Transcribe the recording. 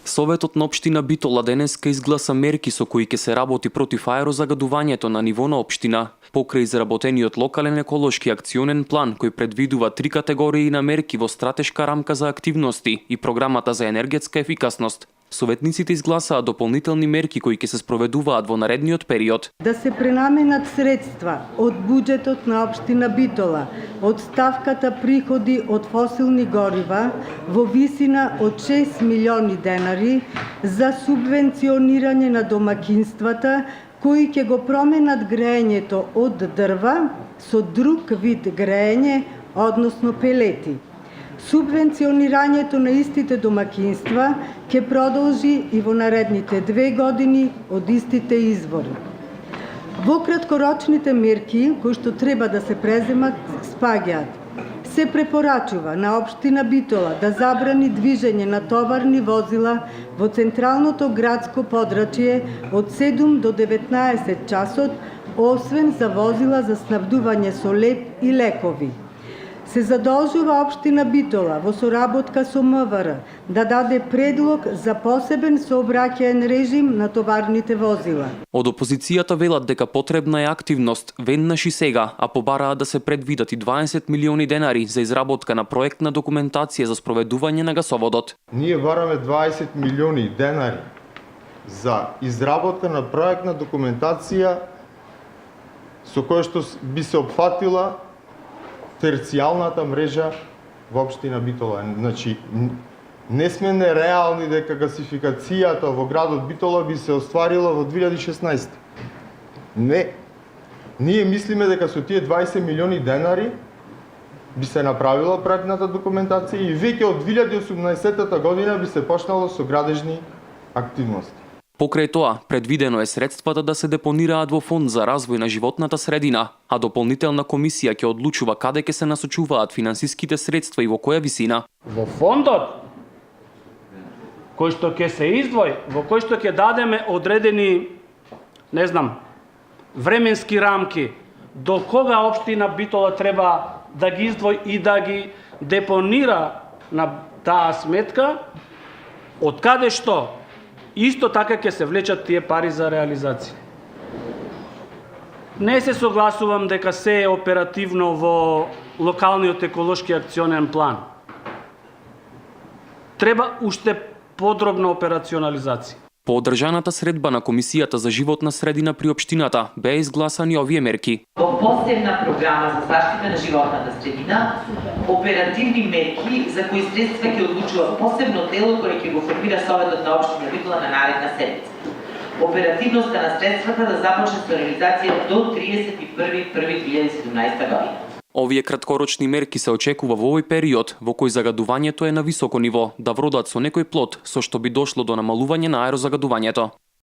Советот на општина Битола денеска изгласа мерки со кои ќе се работи против аерозагадувањето на ниво на општина, покрај изработениот локален еколошки акционен план кој предвидува 3 категории на мерки во стратешка рамка за активности и програмата за енергетска ефикасност. Советниците изгласаа дополнителни мерки кои ќе се спроведуваат во наредниот период. Да се пренаменат средства од буџетот на општина Битола, од ставката приходи од фосилни горива во висина од 6 милиони денари за субвенционирање на домакинствата кои ќе го променат греењето од дрва со друг вид греење, односно пелети. Субвенционирањето на истите домакинства ќе продолжи и во наредните 2 години од истите извори. Во краткорочните мерки кои што треба да се преземат спаѓаат: се препорачува на општина Битола да забрани движење на товарни возила во централното градско подрачје од 7 до 19 часот, освен за возила за снабдување со леп и лекови. Се задолжува општина Битола во соработка со МВР да даде предлог за посебен сообраќаен режим на товарните возила. Од опозицијата велат дека потребна е активност веднаш и сега, а побараат да се предвидат и 20 милиони денари за изработка на проектна документација за спроведување на гасоводот. Ние бараме 20 милиони денари за изработка на проектна документација со која што би се опфатила терцијалната мрежа во општина Битола. Значи, не сме нереални дека гасификацијата во градот Битола би се остварила во 2016. Не. Ние мислиме дека со тие 20 милиони денари би се направила проектната документација и веќе од 2018 година би се почнало со градежни активности. Покрај тоа, предвидено е средствата да се депонираат во фонд за развој на животната средина, а дополнителна комисија ќе одлучува каде ќе се насочуваат финансиските средства и во која висина. Во фондот кој што ќе се издвои, во кој што ќе дадеме одредени, временски рамки до кога општина Битола треба да ги издвои и да ги депонира на таа сметка, од каде што исто така ќе се влечат тие пари за реализација. Не се согласувам дека се е оперативно во локалниот еколошки акционен план. Треба уште подробна операционализација. По одржаната средба на Комисијата за животна средина при општината беа изгласани овие мерки. Во посебна програма за заштита на животната средина, оперативни мерки за кои средства ќе одлучува посебно тело кое ќе го формира Советот на општина Битола на наредна седмица. Оперативноста на средствата да започне со реализација до 31.1.2017 година. Овие краткорочни мерки се очекува во овој период во кој загадувањето е на високо ниво да вродат со некој плод со што би дошло до намалување на аерозагадувањето.